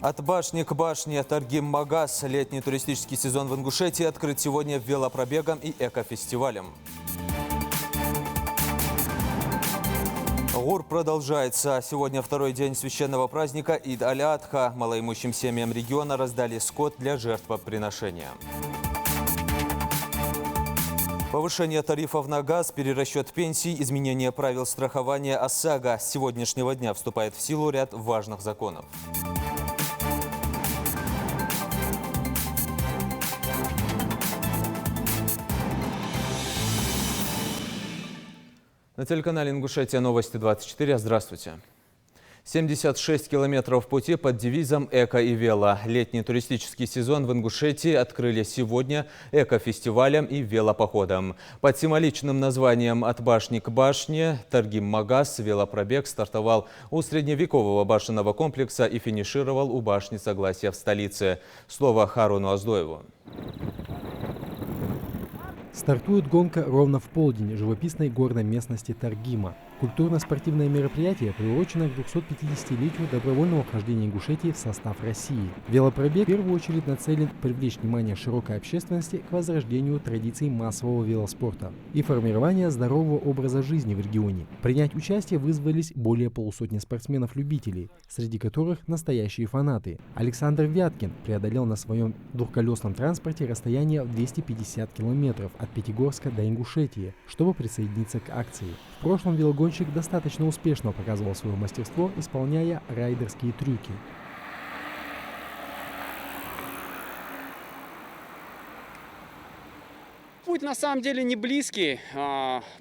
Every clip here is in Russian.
От башни к башне Таргим-Магаз. Летний туристический сезон в Ингушетии открыт сегодня велопробегом и экофестивалем. ГУР продолжается. Сегодня второй день священного праздника Ид-Аль-Адха. Малоимущим семьям региона раздали скот для жертвоприношения. Повышение тарифов на газ, перерасчет пенсий, изменение правил страхования ОСАГО. С сегодняшнего дня вступает в силу ряд важных законов. На телеканале «Ингушетия. Новости 24». Здравствуйте. 76 километров пути под девизом «Эко и вело». Летний туристический сезон в Ингушетии открыли сегодня экофестивалем и велопоходом. Под символичным названием «От башни к башне» Таргим-Магаз велопробег стартовал у средневекового башенного комплекса и финишировал у башни Согласия в столице. Слово Харуну Аздоеву. Стартует гонка ровно в полдень живописной горной местности Таргима. Культурно-спортивное мероприятие приурочено к 250-летию добровольного вхождения Ингушетии в состав России. Велопробег в первую очередь нацелен привлечь внимание широкой общественности к возрождению традиций массового велоспорта и формирования здорового образа жизни в регионе. Принять участие вызвались более полусотни спортсменов-любителей, среди которых настоящие фанаты. Александр Вяткин преодолел на своем двухколесном транспорте расстояние в 250 километров от Пятигорска до Ингушетии, чтобы присоединиться к акции. В прошлом велогонщик достаточно успешно показывал свое мастерство, исполняя райдерские трюки. Путь на самом деле не близкий.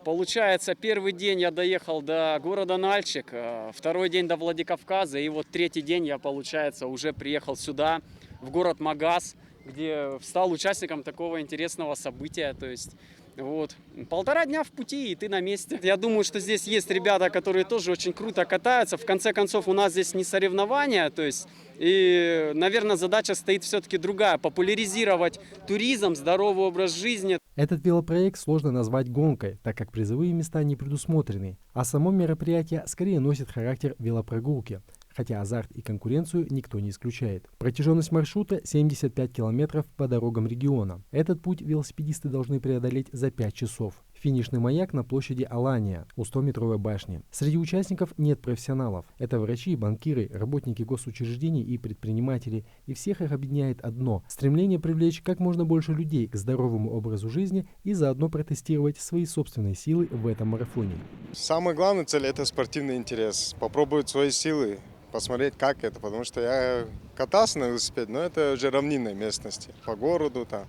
Получается, первый день я доехал до города Нальчик, второй день до Владикавказа, и вот третий день я, получается, уже приехал сюда, в город Магаз, где стал участником такого интересного события. То есть вот 1,5 дня в пути, и ты на месте. Я думаю, что здесь есть ребята, которые тоже очень круто катаются. В конце концов, у нас здесь не соревнования, то есть, и, наверное, задача стоит все-таки другая: популяризировать туризм, здоровый образ жизни. Этот велопроект сложно назвать гонкой, так как призовые места не предусмотрены, а само мероприятие скорее носит характер велопрогулки, хотя азарт и конкуренцию никто не исключает. Протяженность маршрута 75 километров по дорогам региона. Этот путь велосипедисты должны преодолеть за 5 часов. Финишный маяк на площади Алания у 100-метровой башни. Среди участников нет профессионалов. Это врачи, банкиры, работники госучреждений и предприниматели. И всех их объединяет одно – стремление привлечь как можно больше людей к здоровому образу жизни и заодно протестировать свои собственные силы в этом марафоне. Самая главная цель – это спортивный интерес. Попробовать свои силы, посмотреть, как это. Потому что я катался на велосипеде, но это уже равнинной местности, по городу там.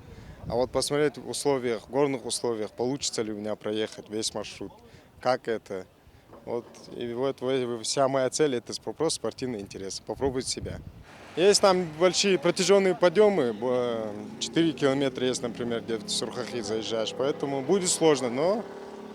А вот посмотреть в условиях, в горных условиях, получится ли у меня проехать весь маршрут, как это. Вот, и вот вся моя цель – это просто спортивный интерес, попробовать себя. Есть там большие протяженные подъемы, 4 километра есть, например, где в Сурхахи заезжаешь, поэтому будет сложно, но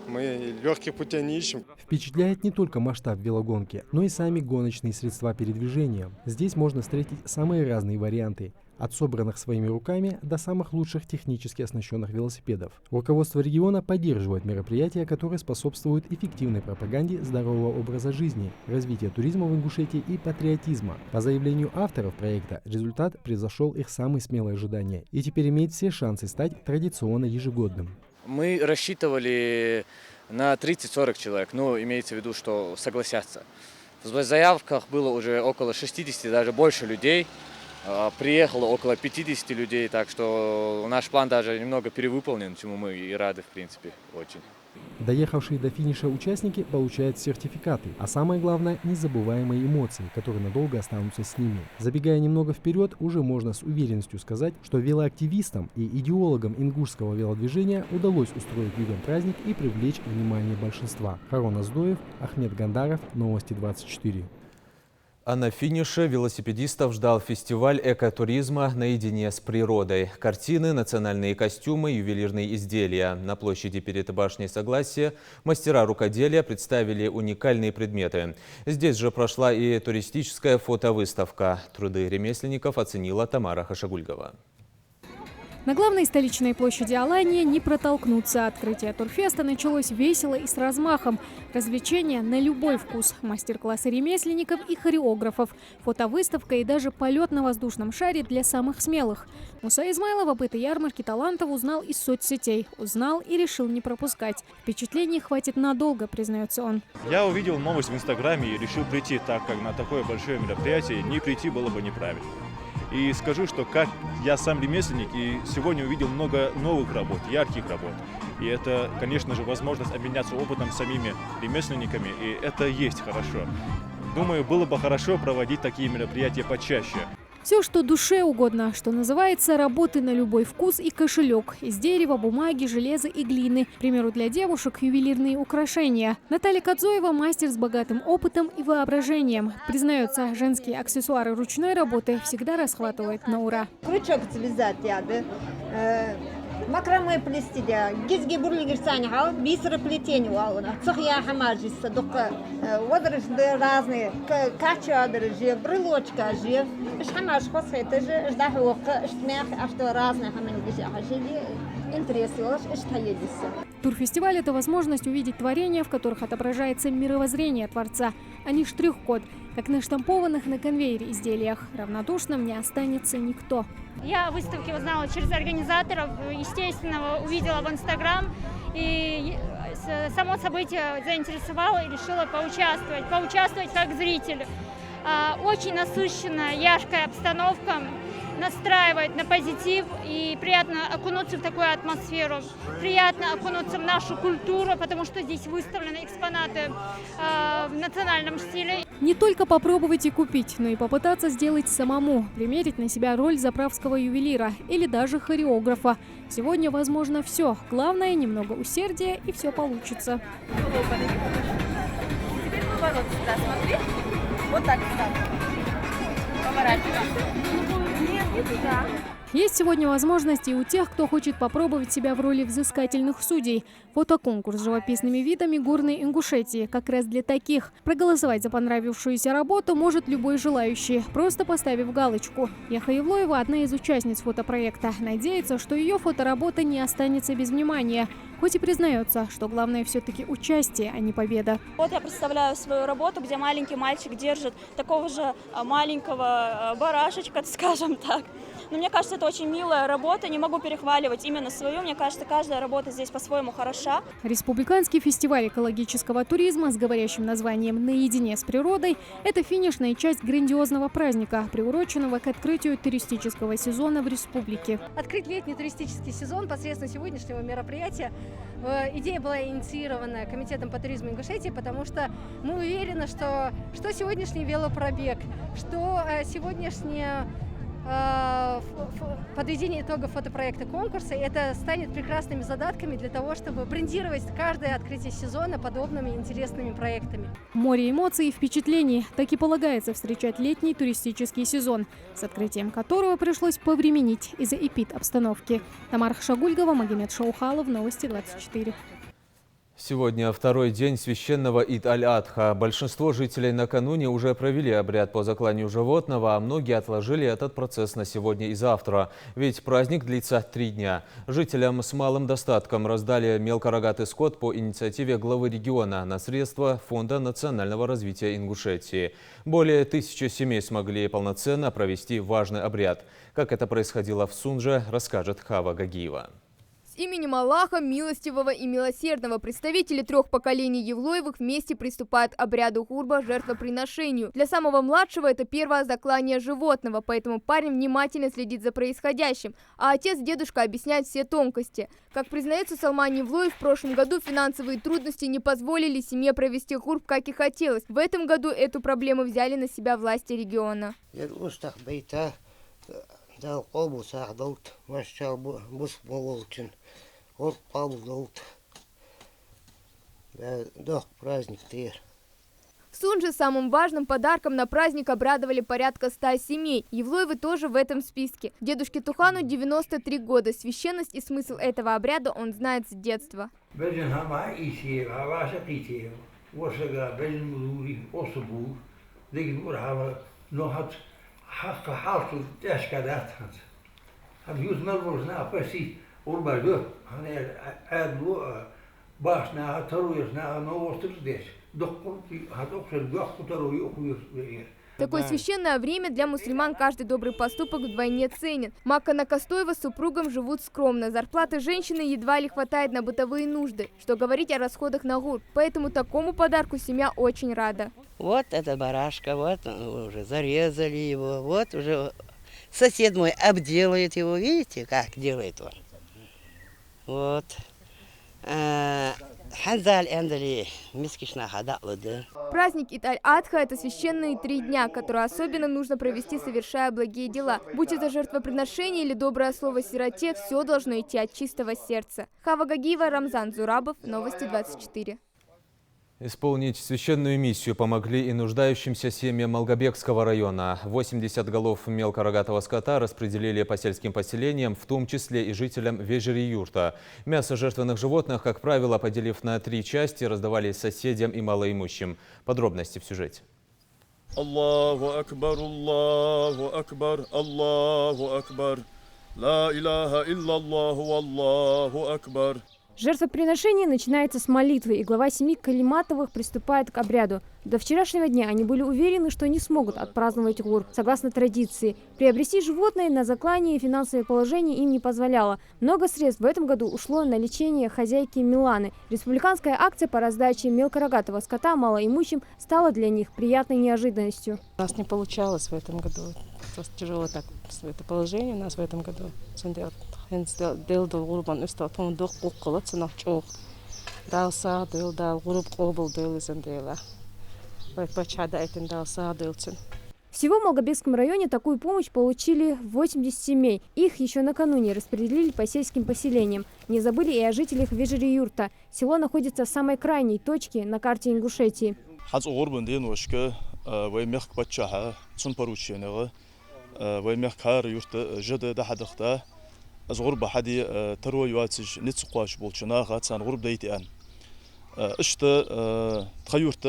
мы легких путей не ищем. Впечатляет не только масштаб велогонки, но и сами гоночные средства передвижения. Здесь можно встретить самые разные варианты. От собранных своими руками до самых лучших технически оснащенных велосипедов. Руководство региона поддерживает мероприятия, которые способствуют эффективной пропаганде здорового образа жизни, развитию туризма в Ингушетии и патриотизма. По заявлению авторов проекта, результат превзошел их самые смелые ожидания и теперь имеет все шансы стать традиционно ежегодным. Мы рассчитывали на 30-40 человек, но имеется в виду, что согласятся. В заявках было уже около 60, даже больше людей. Приехало около 50 людей, так что наш план даже немного перевыполнен, чему мы и рады, в принципе, очень. Доехавшие до финиша участники получают сертификаты, а самое главное – незабываемые эмоции, которые надолго останутся с ними. Забегая немного вперед, уже можно с уверенностью сказать, что велоактивистам и идеологам ингушского велодвижения удалось устроить людям праздник и привлечь внимание большинства. Харун Аздоев, Ахмед Гандаров, Новости 24. А на финише велосипедистов ждал фестиваль экотуризма наедине с природой. Картины, национальные костюмы, ювелирные изделия. На площади перед башней Согласия мастера рукоделия представили уникальные предметы. Здесь же прошла и туристическая фотовыставка. Труды ремесленников оценила Тамара Хашагульгова. На главной столичной площади Алании не протолкнуться. Открытие турфеста началось весело и с размахом. Развлечения на любой вкус. Мастер-классы ремесленников и хореографов. Фотовыставка и даже полет на воздушном шаре для самых смелых. Муса Измайлов об этой ярмарке талантов узнал из соцсетей. Узнал и решил не пропускать. Впечатлений хватит надолго, признается он. Я увидел новость в Инстаграме и решил прийти, так как на такое большое мероприятие не прийти было бы неправильно. И скажу, что как я сам ремесленник, и сегодня увидел много новых работ, ярких работ. И это, конечно же, возможность обменяться опытом с самими ремесленниками, и это есть хорошо. Думаю, было бы хорошо проводить такие мероприятия почаще. Все, что душе угодно, что называется, работы на любой вкус и кошелек. Из дерева, бумаги, железа и глины. К примеру, для девушек ювелирные украшения. Наталья Кадзоева – мастер с богатым опытом и воображением. Признается, женские аксессуары ручной работы всегда расхватывают на ура. Крючок связать, макраме плести, гизги бурлигер саня, бисероплетение, цухья хамажиса, только водорожды разные, кача одержи, брелочка жив, шхамаш хосхеты же, ждахуха, штмях, а что разные хамангиши, хажили, интересно, что едется. Турфестиваль – это возможность увидеть творения, в которых отображается мировоззрение Творца, а не штрих-код, как на штампованных на конвейере изделиях. Равнодушным не останется никто. Я выставки узнала через организаторов, естественно, увидела в Инстаграм и само событие заинтересовало и решила поучаствовать как зритель. Очень насыщенная, яркая обстановка, настраивает на позитив и приятно окунуться в такую атмосферу. Приятно окунуться в нашу культуру, потому что здесь выставлены экспонаты в национальном стиле. Не только попробовать и купить, но и попытаться сделать самому, примерить на себя роль заправского ювелира или даже хореографа. Сегодня возможно все. Главное – немного усердия, и все получится. Теперь поворот сюда, смотри. Вот так сюда. Поворачивай. Нет, не туда. Есть сегодня возможности и у тех, кто хочет попробовать себя в роли взыскательных судей. Фотоконкурс с живописными видами горной Ингушетии. Как раз для таких. Проголосовать за понравившуюся работу может любой желающий, просто поставив галочку. Яха Евлоева – одна из участниц фотопроекта. Надеется, что ее фоторабота не останется без внимания. Хоть и признается, что главное все-таки участие, а не победа. Вот я представляю свою работу, где маленький мальчик держит такого же маленького барашечка, скажем так. Но мне кажется, это очень милая работа, не могу перехваливать именно свою. Мне кажется, каждая работа здесь по-своему хороша. Республиканский фестиваль экологического туризма с говорящим названием «Наедине с природой» – это финишная часть грандиозного праздника, приуроченного к открытию туристического сезона в республике. Открыть летний туристический сезон посредством сегодняшнего мероприятия. Идея была инициирована Комитетом по туризму Ингушетии, потому что мы уверены, что сегодняшний велопробег, что сегодняшнее подведение итогов фотопроекта конкурса, это станет прекрасными задатками для того, чтобы брендировать каждое открытие сезона подобными интересными проектами. Море эмоций и впечатлений. Так и полагается встречать летний туристический сезон, с открытием которого пришлось повременить из-за эпид-обстановки. Тамара Хашагульгова, Магомед Шаухалов, Новости 24. Сегодня второй день священного Ид-аль-Адха. Большинство жителей накануне уже провели обряд по закланию животного, а многие отложили этот процесс на сегодня и завтра. Ведь праздник длится 3 дня. Жителям с малым достатком раздали мелкорогатый скот по инициативе главы региона на средства Фонда национального развития Ингушетии. Более 1000 семей смогли полноценно провести важный обряд. Как это происходило в Сунже, расскажет Хава Гагиева. Именем Аллаха, милостивого и милосердного, представители 3 поколений Евлоевых вместе приступают к обряду хурба, жертвоприношению. Для самого младшего это первое заклание животного, поэтому парень внимательно следит за происходящим, а отец-дедушка объясняет все тонкости. Как признается Салман Евлоев, в прошлом году финансовые трудности не позволили семье провести хурб, как и хотелось. В этом году эту проблему взяли на себя власти региона. Дал обувь, долт, машал бус молочен, вот долт, да праздник тер. В Сунже самым важным подарком на праздник обрадовали порядка 100 семей. Евлоевы тоже в этом списке. Дедушке Тухану 93 года. Священность и смысл этого обряда он знает с детства. Такое священное время для мусульман каждый добрый поступок вдвойне ценен. Макка Накастоева с супругом живут скромно. Зарплаты женщины едва ли хватает на бытовые нужды. Что говорить о расходах на гурб. Поэтому такому подарку семья очень рада. Вот это барашка, вот уже зарезали его, вот уже сосед мой обделает его, видите, как делает он. Вот. Праздник Ид-аль-Адха – это священные 3 дня, которые особенно нужно провести, совершая благие дела. Будь это жертвоприношение или доброе слово сироте, все должно идти от чистого сердца. Хава Гагиева, Рамзан Зурабов, Новости 24. Исполнить священную миссию помогли и нуждающимся семьям Малгобекского района. 80 голов мелкорогатого скота распределили по сельским поселениям, в том числе и жителям Вежери-Юрта. Мясо жертвенных животных, как правило, поделив на 3 части, раздавали соседям и малоимущим. Подробности в сюжете. Аллаху акбар, Аллаху акбар, Аллаху акбар. Ла иляха иллаллаху, Аллаху акбар. Жертвоприношение начинается с молитвы, и глава семьи Калиматовых приступает к обряду. До вчерашнего дня они были уверены, что не смогут отпраздновать гурб. Согласно традиции, приобрести животное на заклание финансовое положение им не позволяло. Много средств в этом году ушло на лечение хозяйки Миланы. Республиканская акция по раздаче мелкорогатого скота малоимущим стала для них приятной неожиданностью. У нас не получалось в этом году. Просто тяжело так это положение у нас в этом году. Всего в Малгобекском районе такую помощь получили 80 семей. Их еще накануне распределили по сельским поселениям. Не забыли и о жителях Вежери-Юрта. Село находится в самой крайней точке на карте Ингушетии. الغربة حدي تروي يواتج نتسقاش بولشنا غاتسان غرب دايتان اشتا تخيرت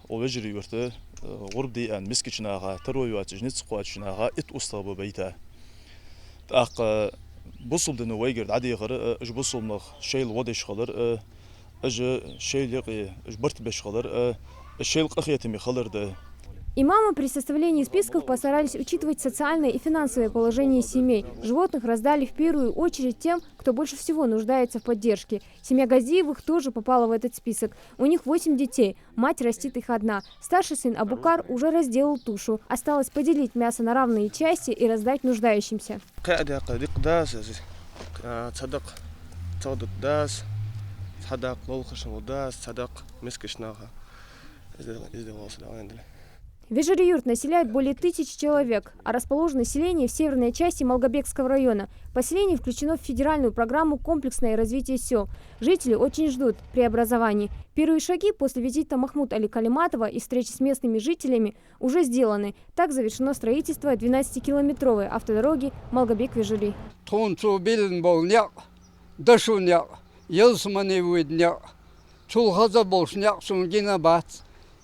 وجري يورت غرب ديان مسكشنا غا تروي يواتج نتسقاشنا غا ات اسطاب بيتا اق بوصل دنو ويجر عادي غير اج بوصل نخ شيل ودش خلر اج شيل يقي اجبرت باش خلر الشيل قخيتمي خلر ده. Имамы при составлении списков постарались учитывать социальное и финансовое положение семей. Животных раздали в первую очередь тем, кто больше всего нуждается в поддержке. Семья Газиевых тоже попала в этот список. У них 8 детей, мать растит их одна. Старший сын Абукар уже разделал тушу. Осталось поделить мясо на равные части и раздать нуждающимся. Вежери-Юрт населяет более 1000 человек, а расположено селение в северной части Малгобекского района. Поселение включено в федеральную программу «Комплексное развитие сел». Жители очень ждут преобразований. Первые шаги после визита Махмуд Али Калиматова и встречи с местными жителями уже сделаны. Так завершено строительство 12-километровой автодороги Малгобек-Вежери.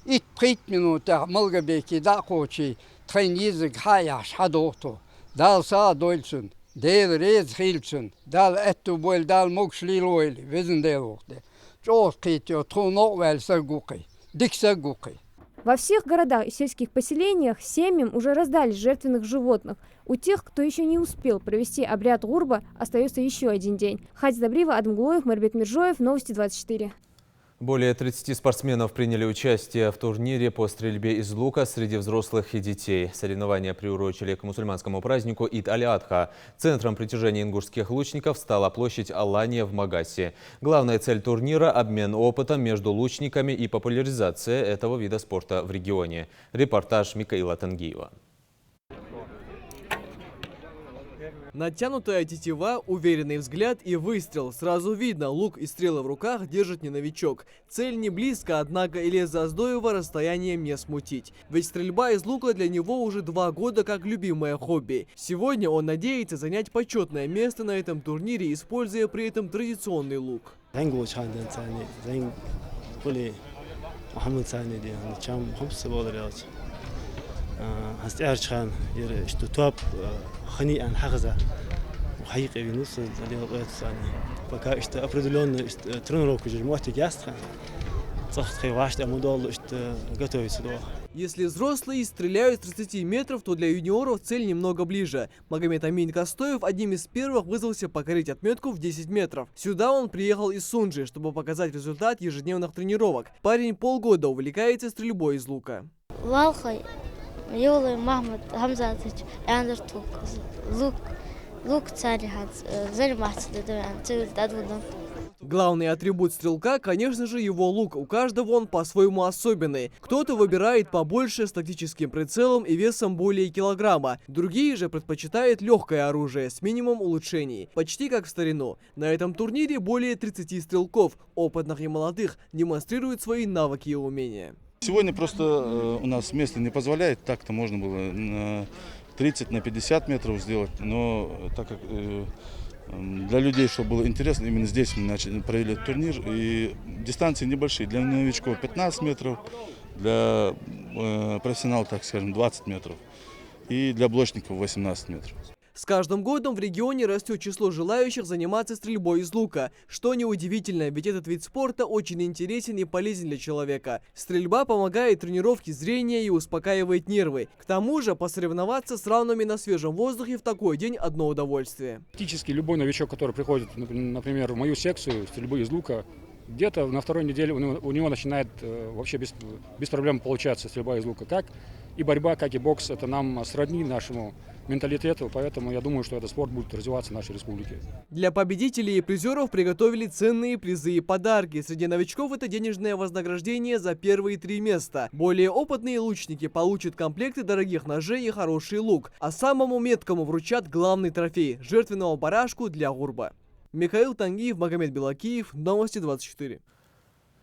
Ит 5 минут Малгобеки да хочи тренизик хаяш хадото дал са дойлсун дел рез хилсун дал эту бол дал мокшли лойл везен делохте чот китё троно велсагуки диксагуки. Во всех городах и сельских поселениях семьям уже раздали жертвенных животных. У тех, кто еще не успел провести обряд гурба, остается еще один день. Хадз Добрива, Адмгулоев, Марбек Миржоев, Новости 24. Более 30 спортсменов приняли участие в турнире по стрельбе из лука среди взрослых и детей. Соревнования приурочили к мусульманскому празднику Ид-аль-Адха. Центром притяжения ингушских лучников стала площадь Алания в Магасе. Главная цель турнира – обмен опытом между лучниками и популяризация этого вида спорта в регионе. Репортаж Микаила Тангиева. Натянутая тетива, уверенный взгляд и выстрел. Сразу видно, лук и стрелы в руках держит не новичок. Цель не близко, однако Илеза Аздоева расстоянием не смутить. Ведь стрельба из лука для него уже 2 года как любимое хобби. Сегодня он надеется занять почетное место на этом турнире, используя при этом традиционный лук. حقيقي بنوصل للغاية الثانية пока что определенно тренировку же можете ясно готовиться. Если взрослые стреляют с 30 метров, то для юниоров цель немного ближе. Магомед Амин Костоев одним из первых вызвался покорить отметку в 10 метров. Сюда он приехал из Сунжи, чтобы показать результат ежедневных тренировок. Парень полгода увлекается стрельбой из лука. Главный атрибут стрелка, конечно же, его лук. У каждого он по-своему особенный. Кто-то выбирает побольше с тактическим прицелом и весом более килограмма. Другие же предпочитают легкое оружие с минимумом улучшений. Почти как в старину. На этом турнире более 30 стрелков, опытных и молодых, демонстрируют свои навыки и умения. Сегодня просто у нас место не позволяет. Так-то можно было на 30, на 50 метров сделать. Но так как... Для людей, чтобы было интересно, именно здесь мы провели турнир, и дистанции небольшие. Для новичков 15 метров, для профессионалов, так скажем, 20 метров, и для блочников 18 метров. С каждым годом в регионе растет число желающих заниматься стрельбой из лука. Что неудивительно, ведь этот вид спорта очень интересен и полезен для человека. Стрельба помогает тренировке зрения и успокаивает нервы. К тому же, посоревноваться с равными на свежем воздухе в такой день – одно удовольствие. Практически любой новичок, который приходит, например, в мою секцию стрельбы из лука, где-то на второй неделе у него начинает вообще без проблем получаться стрельба из лука. Как и борьба, как и бокс – это нам сродни нашему менталитету, поэтому я думаю, что этот спорт будет развиваться в нашей республике. Для победителей и призеров приготовили ценные призы и подарки. Среди новичков это денежное вознаграждение за первые 3 места. Более опытные лучники получат комплекты дорогих ножей и хороший лук. А самому меткому вручат главный трофей – жертвенного барашку для гурба. Михаил Тангиев, Магомед Белакиев, Новости 24.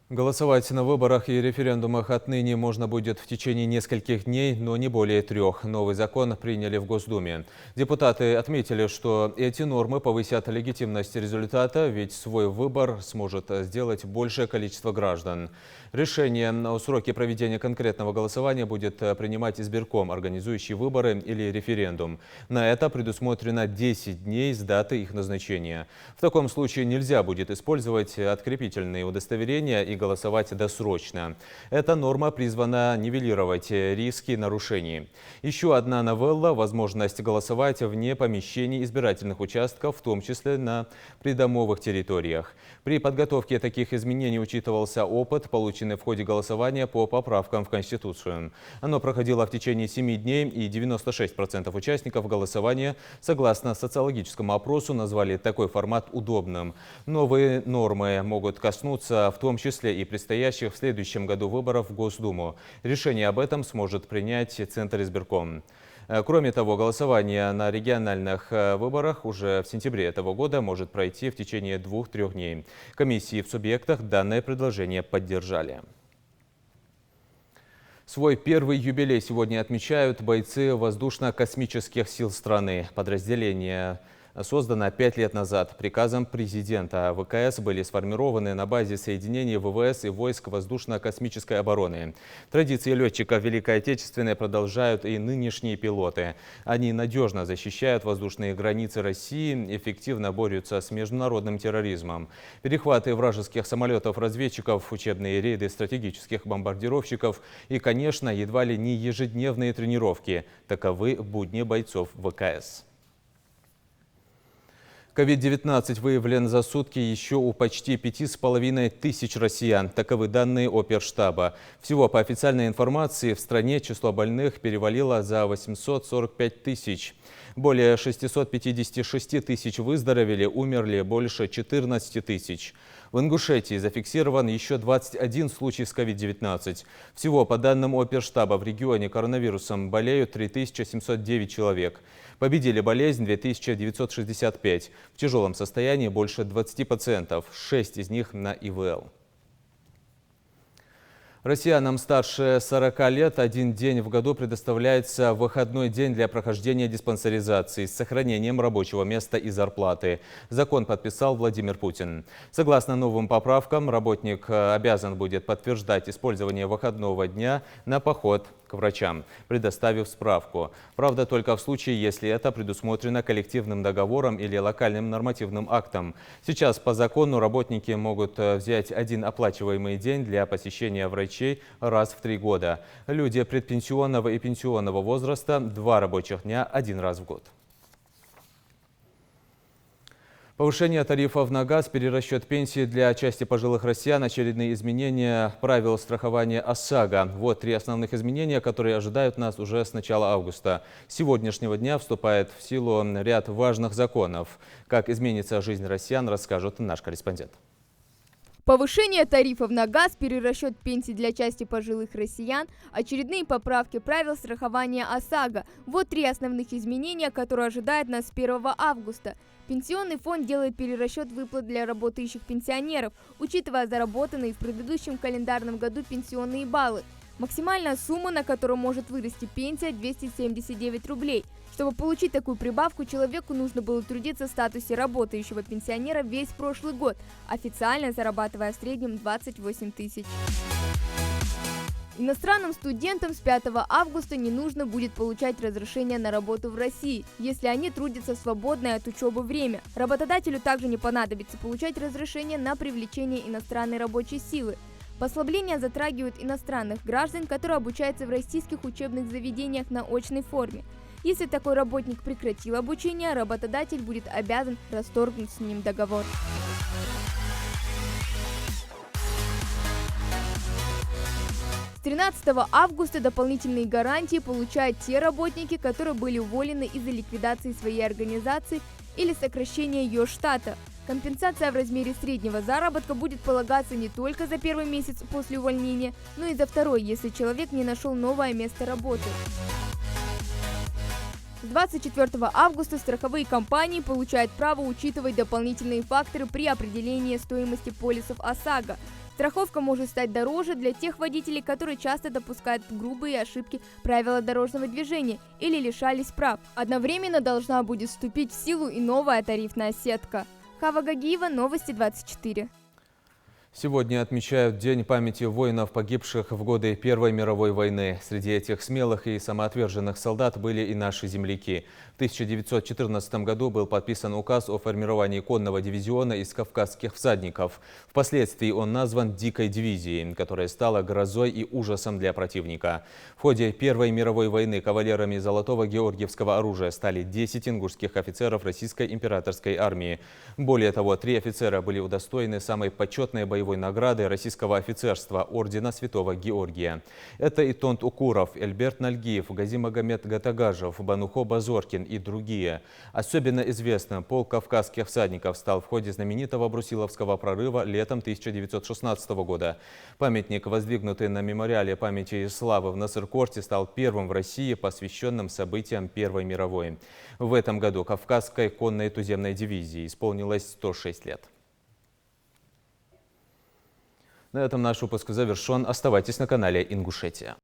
Голосовать на выборах и референдумах отныне можно будет в течение нескольких дней, но не более 3. Новый закон приняли в Госдуме. Депутаты отметили, что эти нормы повысят легитимность результата, ведь свой выбор сможет сделать большее количество граждан. Решение о сроке проведения конкретного голосования будет принимать избирком, организующий выборы или референдум. На это предусмотрено 10 дней с даты их назначения. В таком случае нельзя будет использовать открепительные удостоверения и голосовать досрочно. Эта норма призвана нивелировать риски нарушений. Еще одна новелла – возможность голосовать вне помещений избирательных участков, в том числе на придомовых территориях. При подготовке таких изменений учитывался опыт, полученный в ходе голосования по поправкам в Конституцию. Оно проходило в течение 7 дней, и 96% участников голосования, согласно социологическому опросу, назвали такой формат удобным. Новые нормы могут коснуться в том числе и предстоящих в следующем году выборов в Госдуму. Решение об этом сможет принять Центр избирком. Кроме того, голосование на региональных выборах уже в сентябре этого года может пройти в течение 2-3 дней. Комиссии в субъектах данное предложение поддержали. Свой первый юбилей сегодня отмечают бойцы воздушно-космических сил страны. Подразделение создано 5 лет назад. Приказом президента ВКС были сформированы на базе соединений ВВС и войск воздушно-космической обороны. Традиции летчиков Великой Отечественной продолжают и нынешние пилоты. Они надежно защищают воздушные границы России, эффективно борются с международным терроризмом. Перехваты вражеских самолетов-разведчиков, учебные рейды стратегических бомбардировщиков и, конечно, едва ли не ежедневные тренировки. Таковы будни бойцов ВКС. COVID-19 выявлен за сутки еще у почти 5500 россиян. Таковы данные Оперштаба. Всего по официальной информации в стране число больных перевалило за 845 тысяч. Более 656 тысяч выздоровели, умерли больше 14 тысяч. В Ингушетии зафиксирован еще 21 случай с COVID-19. Всего, по данным Оперштаба, в регионе коронавирусом болеют 3709 человек. Победили болезнь 2965. В тяжелом состоянии больше 20 пациентов, 6 из них на ИВЛ. Россиянам старше 40 лет один день в году предоставляется выходной день для прохождения диспансеризации с сохранением рабочего места и зарплаты. Закон подписал Владимир Путин. Согласно новым поправкам, работник обязан будет подтверждать использование выходного дня на поход к врачам, предоставив справку. Правда, только в случае, если это предусмотрено коллективным договором или локальным нормативным актом. Сейчас по закону работники могут взять один оплачиваемый день для посещения врачей раз в 3 года. Люди предпенсионного и пенсионного возраста – 2 рабочих дня 1 раз в год. Повышение тарифов на газ, перерасчет пенсии для части пожилых россиян, очередные изменения правил страхования ОСАГО. Вот 3 основных изменения, которые ожидают нас уже с начала августа. С сегодняшнего дня вступает в силу ряд важных законов. Как изменится жизнь россиян, расскажет наш корреспондент. Повышение тарифов на газ, перерасчет пенсий для части пожилых россиян, очередные поправки правил страхования ОСАГО. Вот 3 основных изменения, которые ожидают нас с 1 августа. Пенсионный фонд делает перерасчет выплат для работающих пенсионеров, учитывая заработанные в предыдущем календарном году пенсионные баллы. Максимальная сумма, на которую может вырасти пенсия – 279 рублей. Чтобы получить такую прибавку, человеку нужно было трудиться в статусе работающего пенсионера весь прошлый год, официально зарабатывая в среднем 28 тысяч. Иностранным студентам с 5 августа не нужно будет получать разрешение на работу в России, если они трудятся в свободное от учебы время. Работодателю также не понадобится получать разрешение на привлечение иностранной рабочей силы. Послабления затрагивают иностранных граждан, которые обучаются в российских учебных заведениях на очной форме. Если такой работник прекратил обучение, работодатель будет обязан расторгнуть с ним договор. С 13 августа дополнительные гарантии получают те работники, которые были уволены из-за ликвидации своей организации или сокращения ее штата. Компенсация в размере среднего заработка будет полагаться не только за 1-й месяц после увольнения, но и за 2-й, если человек не нашел новое место работы. С 24 августа страховые компании получают право учитывать дополнительные факторы при определении стоимости полисов ОСАГО. Страховка может стать дороже для тех водителей, которые часто допускают грубые ошибки правила дорожного движения или лишались прав. Одновременно должна будет вступить в силу и новая тарифная сетка. Хава Гагиева, Новости 24. Сегодня отмечают День памяти воинов, погибших в годы Первой мировой войны. Среди этих смелых и самоотверженных солдат были и наши земляки. В 1914 году был подписан указ о формировании конного дивизиона из кавказских всадников. Впоследствии он назван «Дикой дивизией», которая стала грозой и ужасом для противника. В ходе Первой мировой войны кавалерами Золотого Георгиевского оружия стали 10 ингушских офицеров Российской императорской армии. Более того, 3 офицера были удостоены самой почетной боевой награды российского офицерства ордена Святого Георгия. Это Итонт Укуров, Эльберт Нальгиев, Газимагомед Гатагажев, Банухо Базоркин и другие. Особенно известным полк кавказских всадников стал в ходе знаменитого Брусиловского прорыва летом 1916 года. Памятник, воздвигнутый на мемориале памяти и славы в Насыр-Корте, стал первым в России, посвященным событиям Первой мировой. В этом году Кавказской конной туземной дивизии исполнилось 106 лет. На этом наш выпуск завершен. Оставайтесь на канале Ингушетия.